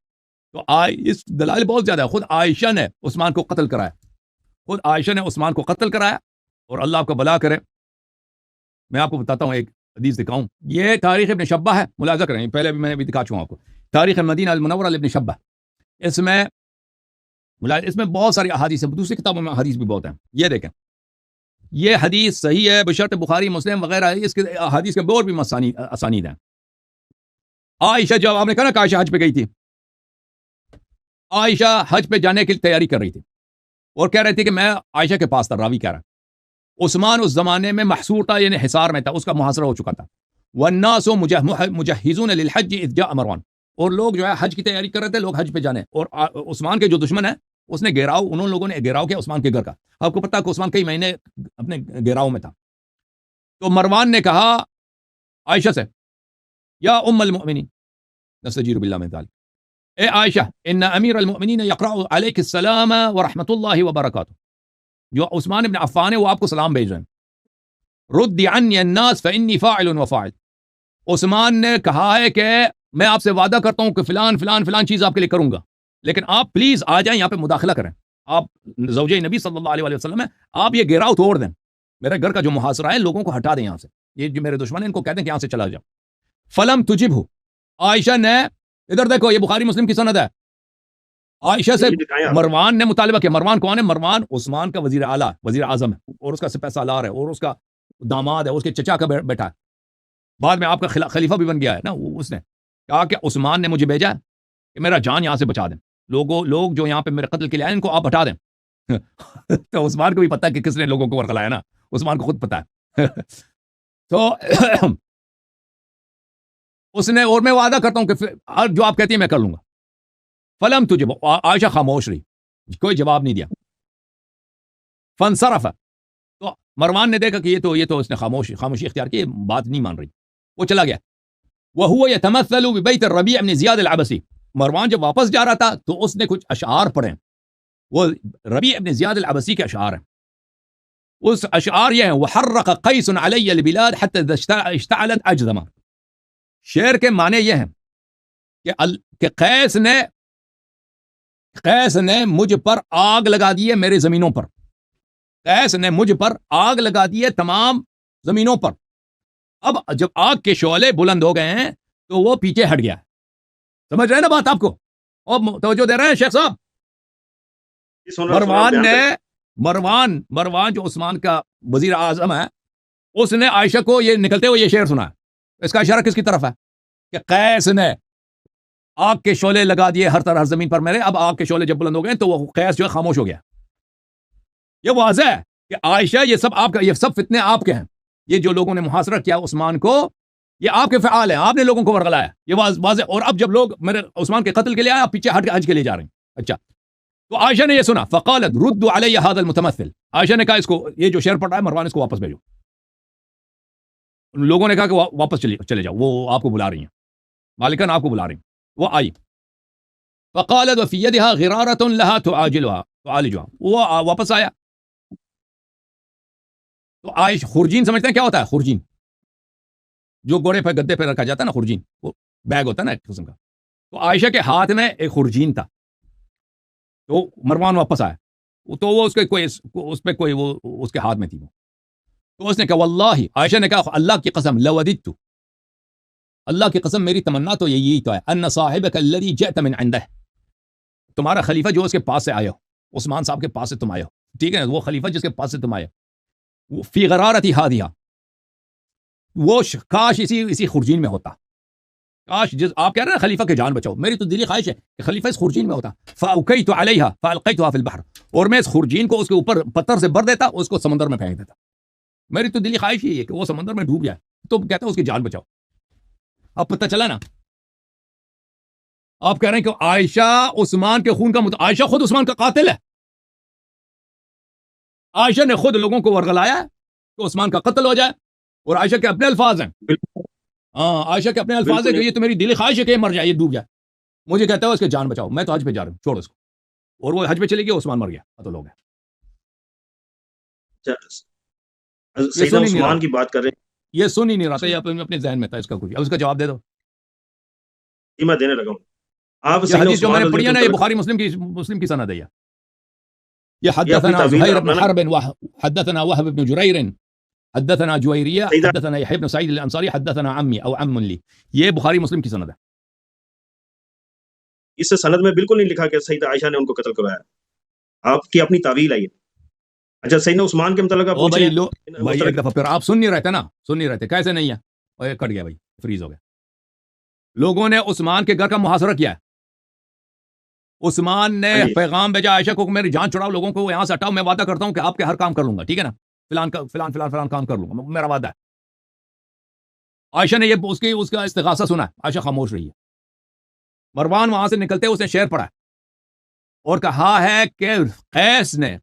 تو اس دلائل بہت زیادہ ہے. خود عائشہ نے عثمان کو قتل کرایا، خود عائشہ نے عثمان کو قتل کرایا. اور اللہ آپ کا بھلا کرے. میں آپ کو بتاتا ہوں، ایک حدیث دکھاؤں. یہ تاریخ ابن شبہ ہے، ملاحظہ کریں، پہلے بھی میں نے بھی دکھا چکا ہوں آپ کو. تاریخ المدینہ المنورہ ابن شبہ، اس میں بہت ساری احادیث ہیں، دوسری کتابوں میں احادیث بھی بہت ہیں. یہ دیکھیں، یہ حدیث صحیح ہے بشرط بخاری مسلم وغیرہ. اس کے احادیث کے اور بھی اسانید ہیں. عائشہ، جب آپ نے کہا نا کہ عائشہ حج پہ گئی تھی، عائشہ حج پہ جانے کی تیاری کر رہی تھی اور کہہ رہی تھی کہ میں عائشہ کے پاس تھا. راوی کہہ رہا ہے عثمان اس زمانے میں محصور تھا، یعنی حصار میں تھا، اس کا محاصرہ ہو چکا تھا. والناس مجہزون للحج اذ جاء مروان، اور لوگ جو ہے حج کی تیاری کر رہے تھے، لوگ حج پہ جانے. اور عثمان کے جو دشمن ہے اس نے انہوں لوگوں نے گھیراؤ کیا عثمان کے گھر کا. آپ کو پتا کہ عثمان کئی مہینے اپنے گھیراؤ میں تھا. تو مروان نے کہا عائشہ سے یا ام المؤمنین نستجیر باللہ من ذلک، اے عائشہ ان امیر المؤمنین یقرأ علیک السلام ورحمۃ اللہ وبرکاتہ. جو عثمان ابن عفان ہے وہ آپ کو سلام بھیج رہے ہیں. ردی عنی الناس فانی فاعل وفاعل. عثمان نے کہا ہے کہ میں آپ سے وعدہ کرتا ہوں کہ فلان فلان فلان چیز آپ کے لیے کروں گا، لیکن آپ پلیز آ جائیں یہاں پہ مداخلہ کریں. آپ زوجہ نبی صلی اللہ علیہ وسلم ہیں، آپ یہ گھیراؤ توڑ دیں، میرے گھر کا جو محاصرہ ہے لوگوں کو ہٹا دیں یہاں سے، یہ جو میرے دشمن ہیں ان کو کہہ دیں کہ یہاں سے چلا جاؤ. فلم تجبہ، عائشہ نے، ادھر دیکھو یہ بخاری مسلم کی سند ہے، عائشہ سے مروان نے مطالبہ کیا. مروان کون ہے؟ مروان عثمان کا وزیر اعلیٰ، وزیر اعظم ہے، اور اس کا سپہ سالار ہے، اور اس کا داماد ہے، اس کے چچا کا بیٹا ہے، بعد میں آپ کا خلیفہ بھی بن گیا ہے نا. اس نے کہا کہ عثمان نے مجھے بھیجا کہ میرا جان یہاں سے بچا دیں، لوگ جو یہاں پہ میرے قتل کے لیے آئے ان کو آپ ہٹا دیں. تو عثمان کو بھی پتا ہے کہ کس نے لوگوں کو ورغلایا نا، عثمان کو خود پتا ہے. تو اس نے، اور میں وعدہ کرتا ہوں کہ جو آپ کہتی ہیں میں کر لوں گا. فلم تجھے، عائشہ خاموش رہی، کوئی جواب نہیں دیا. فانصرف، تو مروان نے دیکھا کہ یہ تو اس نے خاموشی اختیار کی، بات نہیں مان رہی، وہ چلا گیا. وهو يتمثل ببيت الربيع بن زياد العبسي. مروان جب واپس جا رہا تھا تو اس نے کچھ اشعار پڑھے، وہ ربیع بن زیاد العبسی کے اشعار ہیں. اس اشعار یہ ہیں وحرق قیس علی البلاد حتى اشتعلت اجزما. شعر کے معنی یہ ہیں کہ قیس نے مجھ پر آگ لگا دی ہے، میرے زمینوں پر. قیس نے مجھ پر آگ لگا دی ہے تمام زمینوں پر. اب جب آگ کے شعلے بلند ہو گئے ہیں تو وہ پیچھے ہٹ گیا. سمجھ رہے ہیں نا بات آپ کو؟ اور توجہ دے رہے ہیں شیخ صاحب؟ مروان جو عثمان کا وزیر اعظم ہے، اس نے عائشہ کو یہ نکلتے ہوئے یہ شعر سنا. اس کا اشارہ کس کی طرف ہے؟ کہ قیس نے آگ کے شعلے لگا دیے ہر طرح ہر زمین پر میرے. اب آگ کے شعلے جب بلند ہو گئے تو وہ قیس جو ہے خاموش ہو گیا. یہ واضح ہے کہ عائشہ یہ سب آپ کا، یہ سب فتنے آپ کے ہیں. یہ جو لوگوں نے محاصرہ کیا عثمان کو، یہ آپ کے فعال ہیں، آپ نے لوگوں کو ورغلایا، یہ واضح. اور اب جب لوگ میرے عثمان کے قتل کے لیے آئے، آپ پیچھے ہٹ کے حج کے لیے جا رہے ہیں. اچھا، تو عائشہ نے یہ سنا، فقالت ردوا علی هذا المتمثل. عائشہ نے کہا اس کو، یہ جو شعر پڑھ رہا ہے مروان، اس کو واپس بھیجو. لوگوں نے کہا کہ واپس چلے جاؤ، وہ آپ کو بلا رہی ہیں، مالکن آپ کو بلا رہی ہیں. وہ آئی، فقالت وفي يدها غرارة لها تعالجها. وہ واپس آیا. تو عائشہ، خرجین سمجھتے ہیں کیا ہوتا ہے؟ خرجین جو گھوڑے پہ گدے پہ رکھا جاتا ہے نا، خرجین، وہ بیگ ہوتا ہے نا ایک قسم کا. تو عائشہ کے ہاتھ میں ایک خرجین تھا. تو مروان واپس آیا، تو وہ اس کے کوئی، اس پہ کوئی، وہ اس کے ہاتھ میں تھی. وہ تو اس نے کہا واللہ، عائشہ نے کہا اللہ کی قسم، لوددت، اللہ کی قسم میری تمنا تو یہی تو ہے، ان صاحبک الذی جئت من عنده، تمہارا خلیفہ جو اس کے پاس سے آیا ہو، عثمان صاحب کے پاس سے تم آئے ہو، ٹھیک ہے نا، وہ خلیفہ جس کے پاس سے تم آئے ہو، فی غرارتی ہادیہ، وہ کاش اسی خرجین میں ہوتا. کاش، جس آپ کہہ رہے ہیں خلیفہ کی جان بچاؤ، میری تو دلی خواہش ہے کہ خلیفہ اس خرجین میں ہوتا. فاوکیت علیہا فالقیتها فی البحر، اور میں اس خرجین کو اس کے اوپر پتھر سے بر دیتا، اس کو سمندر میں پھینک دیتا. میری تو دلی خواہش ہی ہے کہ وہ سمندر میں ڈوب جائے. تو کہتے ہیں اس کی جان بچاؤ. اب پتہ چلا نا، آپ کہہ رہے ہیں کہ عائشہ عثمان کے خون کا عائشہ خود عثمان کا قاتل ہے. عائشہ نے خود لوگوں کو ورغلایا کہ عثمان کا قتل ہو جائے، اور عائشہ کے اپنے الفاظ ہیں. ہاں، عائشہ کے اپنے الفاظ ہیں کہ یہ تو میری دلی خواہش ہے کہ یہ مر جائے، یہ ڈوب جائے. مجھے کہتا ہے اس کی جان بچاؤ، میں تو حج پہ جا رہا ہوں، چھوڑ اس کو. اور وہ حج پہ چلے گیا، عثمان مر گیا، قتل ہو گیا. سیدنا عثمان کی بات کر رہے ہیں، یہ سن ہی نہیں رہا تھا، یہ اپنے ذہن میں تھا اس کا کچھ. اب اس کا جواب دے دو. یہ میں دینے لگا ہوں. آپ یہ حدیث جو میں نے پڑھی ہے نا، یہ بخاری مسلم کی سند ہے. یہ حدثنا زہیر بن حرب حدثنا وهب بن جرير حدثنا جويرية حدثنا يحيى بن سعيد الانصاري حدثنا عمي او عم لي. یہ بخاری مسلم کی سند ہے. اس سے سند میں بالکل نہیں لکھا کہ سیدہ عائشہ نے ان کو قتل کروایا. آپ کی اپنی تعویل ہے یہ. اچھا، سیدنا عثمان کے متعلق آپ پوچھ رہے ہیں. بھائی ایک دفعہ پھر آپ سن نہیں رہتے نا، سن نہیں رہتے. کیسے نہیں ہے؟ اور کٹ گیا بھائی، فریز ہو گیا. لوگوں نے عثمان کے گھر کا محاصرہ کیا ہے. عثمان نے پیغام بھیجا عائشہ کو، میری جان چھڑاؤ، لوگوں کو یہاں سے ہٹاؤ، میں وعدہ کرتا ہوں کہ آپ کے ہر کام کر لوں گا، ٹھیک ہے نا، فلان کام کر لوں گا، میرا وعدہ ہے. عائشہ نے یہ اس کا استغاثہ سنا ہے. عائشہ خاموش رہی ہے. مروان وہاں سے نکلتے اس نے شعر پڑھا اور کہا ہے کہ قیس نے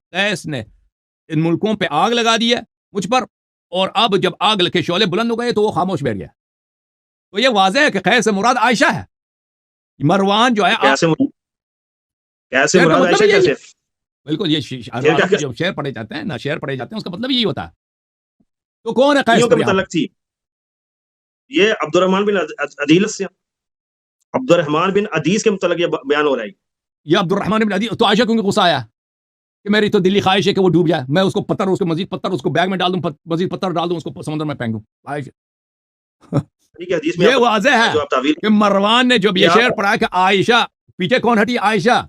ان ملکوں پہ آگ لگا دی ہے مجھ پر، اور اب جب آگ کے شعلے بلند ہو گئے تو وہ خاموش بیٹھ گیا. تو یہ واضح ہے کہ قیس سے مراد عائشہ ہے. مروان جو ہے کیسے مراد عائشہ کیسے؟ بالکل، یہ جب شعر پڑھے جاتے ہیں نا، شعر پڑھے جاتے ہیں، اس کا مطلب یہی ہوتا ہے. تو کون ہے قیس کے متعلق تھی؟ یہ عبد الرحمن بن عدیل سے، عبد الرحمن بن عدیس کے متعلق یہ بیان ہو رہا ہے. یہ عبد الرحمن بن عدیس. تو عائشہ کیونکہ غصہ آیا کہ میری تو دلی خواہش ہے کہ وہ ڈوب جائے، میں اس کو پتھر، اس کو مزید پتھر، اس کو بیگ میں ڈال دوں، مزید پتھر ڈال دوں، اس کو سمندر میں پھینک دوں. یہ واضح ہے کہ مروان نے جب یہ شعر پڑھا کہ عائشہ، پیچھے کون ہٹی؟ عائشہ.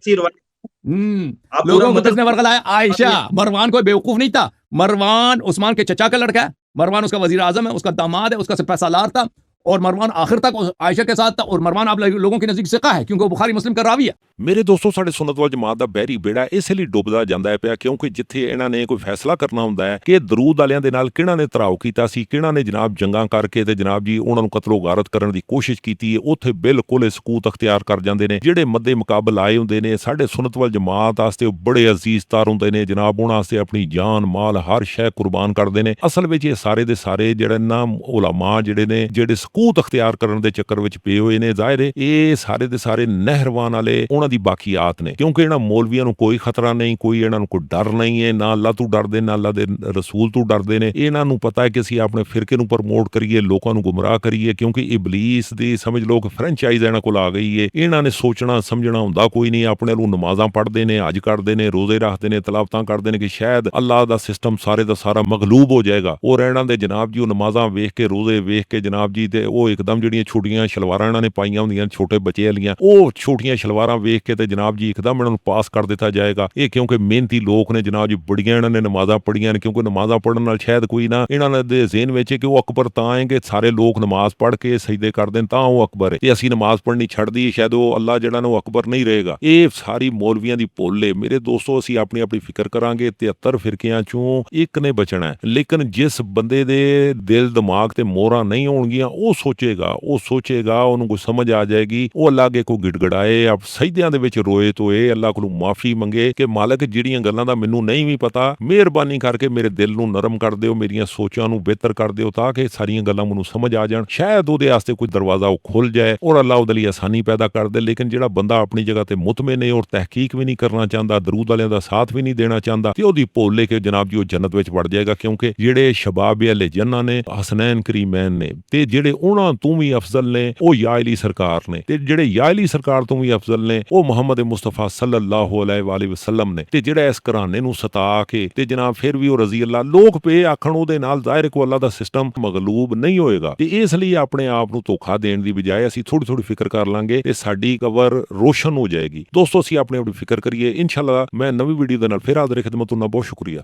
لوگوں کو کس نے ورغلایا؟ عائشہ. مروان کوئی بیوقوف نہیں تھا. مروان عثمان کے چچا کا لڑکا ہے، مروان اس کا وزیر اعظم ہے، اس کا داماد ہے، اس کا سپہ سالار تھا، اور مروان آخر تک عائشہ کے ساتھ تھا. اور مروان آپ لوگوں کے نزدیک ثقہ ہے کیونکہ وہ بخاری مسلم کا راوی ہے. ਮੇਰੇ ਦੋਸਤੋ, ਸਾਡੇ ਸੁਨਨਤ ਵਲ ਜਮਾਤ ਦਾ ਬਹਿਰੀ ਬੇੜਾ ਇਸ ਲਈ ਡੁੱਬਦਾ ਜਾਂਦਾ ਹੈ ਪਿਆ, ਕਿਉਂਕਿ ਜਿੱਥੇ ਇਹਨਾਂ ਨੇ ਕੋਈ ਫੈਸਲਾ ਕਰਨਾ ਹੁੰਦਾ ਹੈ ਕਿ ਦਰੂਦ ਵਾਲਿਆਂ ਦੇ ਨਾਲ ਕਿਹਨਾਂ ਨੇ ਧਰਾਓ ਕੀਤਾ ਸੀ, ਕਿਹਨਾਂ ਨੇ ਜਨਾਬ ਜੰਗਾਂ ਕਰਕੇ ਤੇ ਜਨਾਬ ਜੀ ਉਹਨਾਂ ਨੂੰ ਕਤਲੋ ਗਾਰਤ ਕਰਨ ਦੀ ਕੋਸ਼ਿਸ਼ ਕੀਤੀ ਹੈ, ਉੱਥੇ ਬਿਲਕੁਲ ਸਕੂਤ ਅਖਤਿਆਰ ਕਰ ਜਾਂਦੇ ਨੇ. ਜਿਹੜੇ ਮੱਦੇ ਮੁਕਾਬਲ ਆਏ ਹੁੰਦੇ ਨੇ ਸਾਡੇ ਸੁਨਨਤ ਵਲ ਜਮਾਤ ਵਾਸਤੇ, ਉਹ ਬੜੇ ਅਜ਼ੀਜ਼ ਤਾਰ ਹੁੰਦੇ ਨੇ ਜਨਾਬ, ਉਹਨਾਂ ਵਾਸਤੇ ਆਪਣੀ ਜਾਨ ਮਾਲ ਹਰ ਸ਼ੈ ਕੁਰਬਾਨ ਕਰਦੇ ਨੇ. ਅਸਲ ਵਿੱਚ ਇਹ ਸਾਰੇ ਦੇ ਸਾਰੇ ਜਿਹੜੇ ਨਾ ਉਲਮਾ ਜਿਹੜੇ ਸਕੂਤ ਅਖਤਿਆਰ ਕਰਨ ਦੇ ਚੱਕਰ ਵਿੱਚ ਪਏ ਹੋਏ ਨੇ, ਜ਼ਾਹਿਰ ਹੈ ਇਹ ਸਾਰੇ ਦੇ ਸਾਰੇ ਨਹਿਰਵਾਨ ਵਾਲੇ ਉਹਨਾਂ ਦੀ ਬਾਕੀਆਤ ਨੇ, ਕਿਉਂਕਿ ਇਹਨਾਂ ਮੌਲਵੀਆਂ ਨੂੰ ਕੋਈ ਖਤਰਾ ਨਹੀਂ, ਕੋਈ ਇਹਨਾਂ ਨੂੰ ਕੋਈ ਡਰ ਨਹੀਂ ਹੈ, ਨਾ ਅੱਲਾਹ ਤੋਂ ਡਰਦੇ, ਨਾ ਅੱਲਾਹ ਦੇ ਰਸੂਲ ਤੋਂ ਡਰਦੇ ਨੇ. ਇਹਨਾਂ ਨੂੰ ਪਤਾ ਹੈ ਕਿ ਅਸੀਂ ਆਪਣੇ ਫਿਰਕੇ ਨੂੰ ਪ੍ਰਮੋਟ ਕਰੀਏ, ਲੋਕਾਂ ਨੂੰ ਗੁੰਮਰਾਹ ਕਰੀਏ, ਕਿਉਂਕਿ ਇਬਲੀਸ ਦੀ ਸਮਝ ਲਓ ਕਿ ਫਰੈਂਚਾਈਜ਼ ਇਹਨਾਂ ਕੋਲ ਆ ਗਈ ਹੈ. ਇਹਨਾਂ ਨੇ ਸੋਚਣਾ ਸਮਝਣਾ ਹੁੰਦਾ ਕੋਈ ਨਹੀਂ, ਆਪਣੇ ਨੂੰ ਨਮਾਜ਼ਾਂ ਪੜ੍ਹਦੇ ਨੇ, ਹਜ ਕਰਦੇ ਨੇ, ਰੋਜ਼ੇ ਰੱਖਦੇ ਨੇ, ਤਲਾਵਤਾਂ ਕਰਦੇ ਨੇ ਕਿ ਸ਼ਾਇਦ ਅੱਲਾਹ ਦਾ ਸਿਸਟਮ ਸਾਰੇ ਦਾ ਸਾਰਾ ਮਗਲੂਬ ਹੋ ਜਾਏਗਾ. ਔਰ ਇਹਨਾਂ ਦੇ ਜਨਾਬ ਜੀ ਉਹ ਨਮਾਜ਼ਾਂ ਵੇਖ ਕੇ, ਰੋਜ਼ੇ ਵੇਖ ਕੇ ਜਨਾਬ ਜੀ ਤੇ ਉਹ ਇੱਕਦਮ ਜਿਹੜੀਆਂ ਛੋਟੀਆਂ ਸ਼ਲਵਾਰਾਂ ਇਹਨਾਂ ਨੇ ਪਾਈਆਂ ਹੁੰਦੀਆਂ ਛੋਟੇ ਬੱਚੇ ਵਾਲੀਆਂ, ਉਹ ਛੋਟੀਆਂ ਸ਼ਲਵਾਰਾਂ ਵੇਖ ਕੇ ਤੇ ਜਨਾਬ ਜੀ ਇੱਕਦਮ ਇਹਨਾਂ ਨੂੰ ਪਾਸ ਕਰ ਦਿੱਤਾ ਜਾਏਗਾ। ਇਹ ਕਿਉਂਕਿ ਮਿਹਨਤੀ ਲੋਕ ਨੇ ਜਨਾਬ ਜੀ, ਬੜੀਆਂ ਇਹਨਾਂ ਨੇ ਨਮਾਜ਼ਾਂ ਪੜ੍ਹੀਆਂ ਨੇ, ਕਿਉਂਕਿ ਨਮਾਜ਼ਾਂ ਪੜ੍ਹਨ ਨਾਲ ਸ਼ਾਇਦ ਕੋਈ ਨਾ ਇਹਨਾਂ ਦੇ ਜ਼ਿਹਨ ਵਿੱਚ ਕਿ ਉਹ ਅਕਬਰ ਤਾਂ ਹੈ ਕਿ ਸਾਰੇ ਲੋਕ ਨਮਾਜ਼ ਪੜ੍ਹ ਕੇ ਸਜਦੇ ਕਰ ਦੇਣ ਤਾਂ ਉਹ ਅਕਬਰ ਹੈ, ਤੇ ਅਸੀਂ ਨਮਾਜ਼ ਪੜ੍ਹਨੀ ਛੱਡ ਦੀ ਸ਼ਾਇਦ ਉਹ ਅੱਲਾ ਜਿਹੜਾ ਨਾ ਉਹ ਅਕਬਰ ਨਹੀਂ ਰਹੇਗਾ। ਇਹ ਸਾਰੀ ਮੌਲਵੀਆਂ ਦੀ ਭੁੱਲ ਹੈ ਮੇਰੇ ਦੋਸਤੋ। ਅਸੀਂ ਆਪਣੀ ਆਪਣੀ ਫਿਕਰ ਕਰਾਂਗੇ, 73 ਫਿਰਕਿਆਂ ਚੋਂ ਇੱਕ ਨੇ ਬਚਣਾ ਹੈ, ਲੇਕਿਨ ਜਿਸ ਬੰਦੇ ਦੇ ਦਿਲ ਦਿਮਾਗ ਤੇ ਮੋਹਰਾਂ ਨਹੀਂ ਹੋਣਗੀਆਂ ਉਹ ਸੋਚੇਗਾ, ਉਹਨੂੰ ਕੋਈ ਸਮਝ ਆ ਜਾਏਗੀ, ਉਹ ਅੱਲਾ ਅੱਗੇ ਕੋ ਗਿੜਗੜਾਏ, ਆਪ ਸਜਦਿਆਂ ਦੇ ਵਿੱਚ ਰੋਏ ਤੋਏ, ਅੱਲਾ ਕੋਲੋਂ ਮਾਫੀ ਮੰਗੇ ਕਿ ਮਾਲਕ ਜਿਹੜੀਆਂ ਗੱਲਾਂ ਦਾ ਮੈਨੂੰ ਨਹੀਂ ਵੀ ਪਤਾ, ਮਿਹਰਬਾਨੀ ਕਰਕੇ ਮੇਰੇ ਦਿਲ ਨੂੰ ਨਰਮ ਕਰ ਦਿਓ, ਮੇਰੀਆਂ ਸੋਚਾਂ ਨੂੰ ਬਿਹਤਰ ਕਰ ਦਿਓ ਤਾਂ ਕਿ ਸਾਰੀਆਂ ਗੱਲਾਂ ਮੈਨੂੰ ਸਮਝ ਆ ਜਾਣ। ਸ਼ਾਇਦ ਉਹਦੇ ਵਾਸਤੇ ਕੋਈ ਦਰਵਾਜ਼ਾ ਉਹ ਖੁੱਲ ਜਾਏ ਔਰ ਅੱਲਾ ਉਹਦੇ ਲਈ ਆਸਾਨੀ ਪੈਦਾ ਕਰ ਦੇ। ਲੇਕਿਨ ਜਿਹੜਾ ਬੰਦਾ ਆਪਣੀ ਜਗ੍ਹਾ ਤੇ ਮੁਤਮਿਨ ਹੈ ਔਰ ਤਹਿਕੀਕ ਵੀ ਨਹੀਂ ਕਰਨਾ ਚਾਹੁੰਦਾ, ਦਰੂਦ ਵਾਲਿਆਂ ਦਾ ਸਾਥ ਵੀ ਨਹੀਂ ਦੇਣਾ ਚਾਹੁੰਦਾ, ਤੇ ਉਹਦੀ ਭੁੱਲ ਲੈ ਕੇ ਜਨਾਬ ਜੀ ਉਹ ਜੰਨਤ ਵਿੱਚ ਵੜ ਜਾਏਗਾ। ਕਿਉਂਕਿ ਜਿਹੜੇ ਸ਼ਬਾਬ ਅਹਲੇ ਜੰਨਾ ਨੇ, ਹਸਨੈਨ ਕਰੀਮੈਨ ਨੇ, ਤੇ ਜਿਹੜੇ ਉਹਨਾਂ ਤੋਂ ਵੀ ਅਫਜ਼ਲ ਨੇ ਉਹ ਯਾ ਅਲੀ ਸਰਕਾਰ ਨੇ, ਤੇ ਜਿਹੜੇ ਯਾ ਅਲੀ ਸਰਕਾਰ ਤੋਂ ਵੀ ਅਫਜ਼ਲ ਨੇ ਉਹ ਮੁਹੰਮਦ ਮੁਸਤਫਾ ਸੱਲੱਲਾਹੁ ਅਲੈਹਿ ਵਸੱਲਮ ਨੇ। ਤੇ ਜਿਹੜਾ ਇਸ ਘਰਾਣੇ ਨੂੰ ਸਤਾ ਕੇ ਤੇ ਜਨਾਬ ਫਿਰ ਵੀ ਉਹ ਰਜ਼ੀ ਅੱਲਾ ਲੋਕ ਪੇ ਆਖਣ, ਉਹਦੇ ਨਾਲ ਜ਼ਾਹਿਰ ਕੋ ਅੱਲਾ ਦਾ ਸਿਸਟਮ ਮਗਲੂਬ ਨਹੀਂ ਹੋਏਗਾ। ਤੇ ਇਸ ਲਈ ਆਪਣੇ ਆਪ ਨੂੰ ਧੋਖਾ ਦੇਣ ਦੀ ਬਜਾਏ ਅਸੀਂ ਥੋੜੀ ਥੋੜੀ ਫਿਕਰ ਕਰ ਲਾਂਗੇ ਤੇ ਸਾਡੀ ਕਬਰ ਰੋਸ਼ਨ ਹੋ ਜਾਏਗੀ। ਦੋਸਤੋ ਅਸੀਂ ਆਪਣੇ ਆਪਣੀ ਫਿਕਰ ਕਰੀਏ। ਇਨਸ਼ਾਅੱਲਾ ਮੈਂ ਨਵੀਂ ਵੀਡੀਓ ਦੇ ਨਾਲ ਫਿਰ ਹਾਜ਼ਰ ਖਿਦਮਤ ਹੋਣਾ। ਬਹੁਤ ਸ਼ੁਕਰੀਆ।